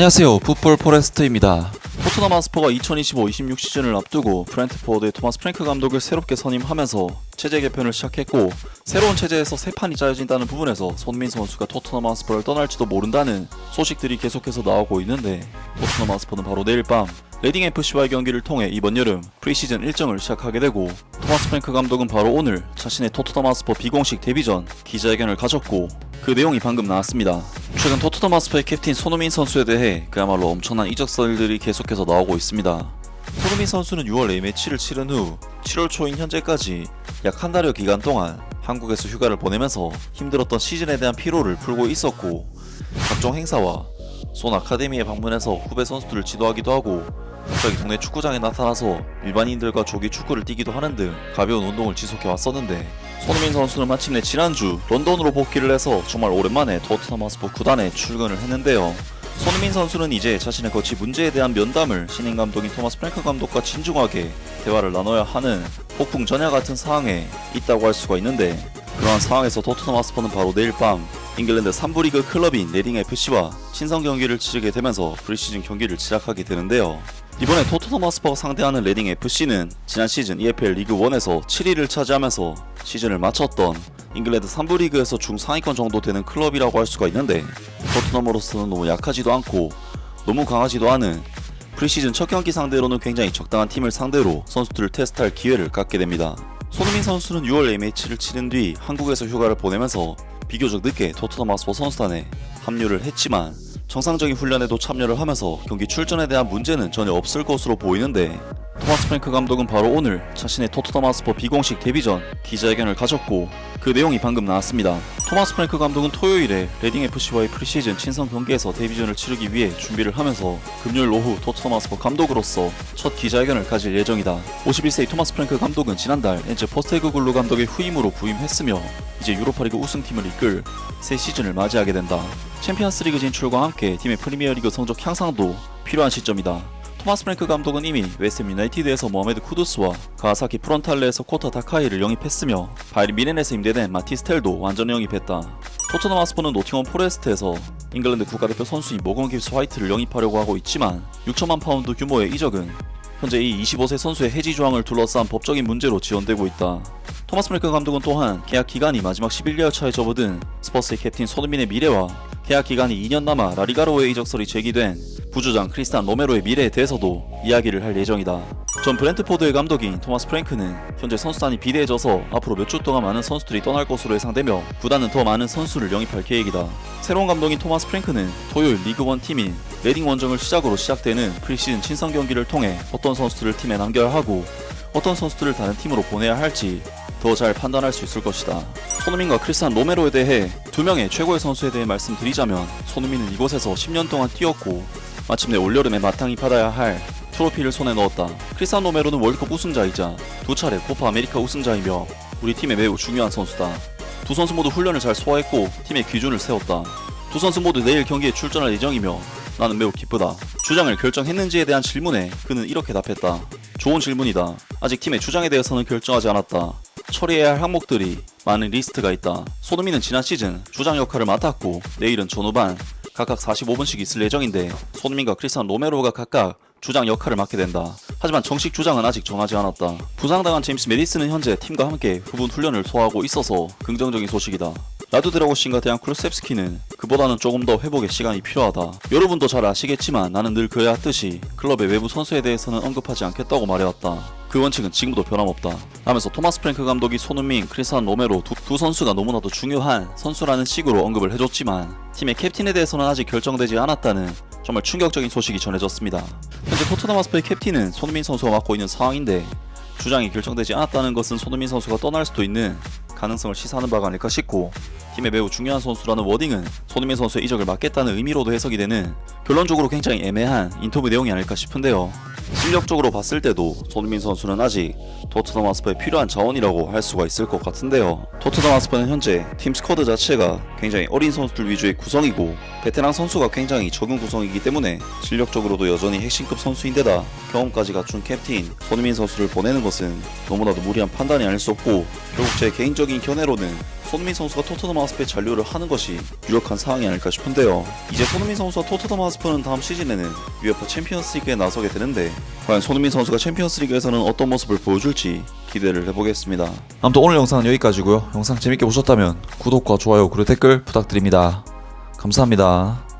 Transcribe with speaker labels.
Speaker 1: 안녕하세요. 풋볼 포레스트입니다. 토트넘 하스퍼가 2025-26 시즌을 앞두고 브렌트포드의 토마스 프랭크 감독을 새롭게 선임하면서 체제 개편을 시작했고, 새로운 체제에서 새 판이 짜여진다는 부분에서 손흥민 선수가 토트넘 하스퍼를 떠날지도 모른다는 소식들이 계속해서 나오고 있는데, 토트넘 하스퍼는 바로 내일 밤 레딩 FC와의 경기를 통해 이번 여름 프리시즌 일정을 시작하게 되고, 토마스 프랭크 감독은 바로 오늘 자신의 토트넘 하스퍼 비공식 데뷔전 기자회견을 가졌고, 그 내용이 방금 나왔습니다. 최근 토트넘 하스퍼의 캡틴 손흥민 선수에 대해 그야말로 엄청난 이적설들이 계속해서 나오고 있습니다. 손흥민 선수는 6월 A매치를 치른 후 7월 초인 현재까지 약 한 달여 기간 동안 한국에서 휴가를 보내면서 힘들었던 시즌에 대한 피로를 풀고 있었고, 각종 행사와 손 아카데미에 방문해서 후배 선수들을 지도하기도 하고, 갑자기 동네 축구장에 나타나서 일반인들과 조기 축구를 뛰기도 하는 등 가벼운 운동을 지속해 왔었는데, 손흥민 선수는 마침내 지난주 런던으로 복귀를 해서 정말 오랜만에 토트넘 하스퍼 구단에 출근을 했는데요. 손흥민 선수는 이제 자신의 거치 문제에 대한 면담을 신임 감독인 토마스 프랭크 감독과 진중하게 대화를 나눠야 하는 폭풍 전야 같은 상황에 있다고 할 수가 있는데, 그러한 상황에서 토트넘 하스퍼는 바로 내일 밤 잉글랜드 3부 리그 클럽인 레딩 FC와 친선 경기를 치르게 되면서 프리시즌 경기를 시작하게 되는데요. 이번에 토트넘 하스퍼가 상대하는 레딩 FC는 지난 시즌 EFL 리그 1에서 7위를 차지하면서 시즌을 마쳤던 잉글랜드 3부 리그에서 중상위권 정도 되는 클럽이라고 할 수가 있는데, 토트넘으로서는 너무 약하지도 않고 너무 강하지도 않은 프리시즌 첫 경기 상대로는 굉장히 적당한 팀을 상대로 선수들을 테스트할 기회를 갖게 됩니다. 손흥민 선수는 6월 A매치를 치른 뒤 한국에서 휴가를 보내면서 비교적 늦게 토트넘 하스퍼 선수단에 합류를 했지만, 정상적인 훈련에도 참여를 하면서 경기 출전에 대한 문제는 전혀 없을 것으로 보이는데, 토마스 프랭크 감독은 바로 오늘 자신의 토트넘 하스퍼 비공식 데뷔전 기자회견을 가졌고, 그 내용이 방금 나왔습니다. 토마스 프랭크 감독은 토요일에 레딩 FC와의 프리시즌 친선 경기에서 데뷔전을 치르기 위해 준비를 하면서 금요일 오후 토트넘 하스퍼 감독으로서 첫 기자회견을 가질 예정이다. 51세의 토마스 프랭크 감독은 지난달 엔제 포스테그글루 감독의 후임으로 부임했으며, 이제 유로파리그 우승팀을 이끌 새 시즌을 맞이하게 된다. 챔피언스리그 진출과 함께 팀의 프리미어리그 성적 향상도 필요한 시점이다. 토마스 프랭크 감독은 이미 웨스트햄 유나이티드에서 모하메드 쿠두스와 가와사키 프론탈레에서 코타 다카이를 영입했으며, 바이에른 뮌헨에서 임대된 마티스 텔도 완전 영입했다. 토트넘 하스퍼는 노팅엄 포레스트에서 잉글랜드 국가대표 선수인 모건 깁스 화이트를 영입하려고 하고 있지만, 6천만 파운드 규모의 이적은 현재 이 25세 선수의 해지 조항을 둘러싼 법적인 문제로 지연되고 있다. 토마스 프랭크 감독은 또한 계약 기간이 마지막 11개월 차에 접어든 스퍼스의 캡틴 손흥민의 미래와 계약 기간이 2년 남아 라리가로의 이적설이 제기된 부주장 크리스탄 로메로의 미래에 대해서도 이야기를 할 예정이다. 전 브렌트포드의 감독인 토마스 프랭크는 현재 선수단이 비대해져서 앞으로 몇 주 동안 많은 선수들이 떠날 것으로 예상되며, 구단은 더 많은 선수를 영입할 계획이다. 새로운 감독인 토마스 프랭크는 토요일 리그1 팀인 레딩 원정을 시작으로 시작되는 프리시즌 친선 경기를 통해 어떤 선수들을 팀에 남겨야 하고 어떤 선수들을 다른 팀으로 보내야 할지 더 잘 판단할 수 있을 것이다. 손흥민과 크리스탄 로메로에 대해 두 명의 최고의 선수에 대해 말씀드리자면, 손흥민은 이곳에서 10년 동안 뛰었고 마침내 올여름에 마땅히 받아야 할 트로피를 손에 넣었다. 크리스탄 로메로는 월드컵 우승자이자 두 차례 코파 아메리카 우승자이며 우리 팀에 매우 중요한 선수다. 두 선수 모두 훈련을 잘 소화했고 팀의 기준을 세웠다. 두 선수 모두 내일 경기에 출전할 예정이며 나는 매우 기쁘다. 주장을 결정했는지에 대한 질문에 그는 이렇게 답했다. 좋은 질문이다. 아직 팀의 주장에 대해서는 결정하지 않았다. 처리해야 할 항목들이 많은 리스트가 있다. 손흥민은 지난 시즌 주장 역할을 맡았고 내일은 전후반 각각 45분씩 있을 예정인데, 손흥민과 크리스탄 로메로가 각각 주장 역할을 맡게 된다. 하지만 정식 주장은 아직 정하지 않았다. 부상당한 제임스 메디슨은 현재 팀과 함께 부분 훈련을 소화하고 있어서 긍정적인 소식이다. 라두 드라고신과 대한 쿠르셉스키는 그보다는 조금 더 회복의 시간이 필요하다. 여러분도 잘 아시겠지만 나는 늘 그래왔듯이 클럽의 외부 선수에 대해서는 언급하지 않겠다고 말해왔다. 그 원칙은 지금도 변함없다. 하면서 토마스 프랭크 감독이 손흥민, 크리스탄 로메로 두 선수가 너무나도 중요한 선수라는 식으로 언급을 해줬지만, 팀의 캡틴에 대해서는 아직 결정되지 않았다는 정말 충격적인 소식이 전해졌습니다. 현재 토트넘 하스퍼의 캡틴은 손흥민 선수가 맡고 있는 상황인데, 주장이 결정되지 않았다는 것은 손흥민 선수가 떠날 수도 있는 가능성을 시사하는 바가 아닐까 싶고, 팀의 매우 중요한 선수라는 워딩은 손흥민 선수의 이적을 막겠다는 의미로도 해석이 되는 결론적으로 굉장히 애매한 인터뷰 내용이 아닐까 싶은데요. 실력적으로 봤을 때도 손흥민 선수는 아직 토트넘 하스퍼에 필요한 자원이라고 할 수가 있을 것 같은데요. 토트넘 하스퍼는 현재 팀 스쿼드 자체가 굉장히 어린 선수들 위주의 구성이고, 베테랑 선수가 굉장히 적은 구성이기 때문에 실력적으로도 여전히 핵심급 선수인데다 경험까지 갖춘 캡틴 손흥민 선수를 보내는 것은 너무나도 무리한 판단이 아닐 수 없고, 결국 제 개인적인 견해로는 손흥민 선수가 토트넘 하스페에 잔류를 하는 것이 유력한 상황이 아닐까 싶은데요. 이제 손흥민 선수와 토트넘 하스퍼는 다음 시즌에는 UEFA 챔피언스리그에 나서게 되는데 과연 손흥민 선수가 챔피언스리그에서는 어떤 모습을 보여줄지 기대를 해보겠습니다. 아무튼 오늘 영상은 여기까지고요. 영상 재밌게 보셨다면 구독과 좋아요 그리고 댓글 부탁드립니다. 감사합니다.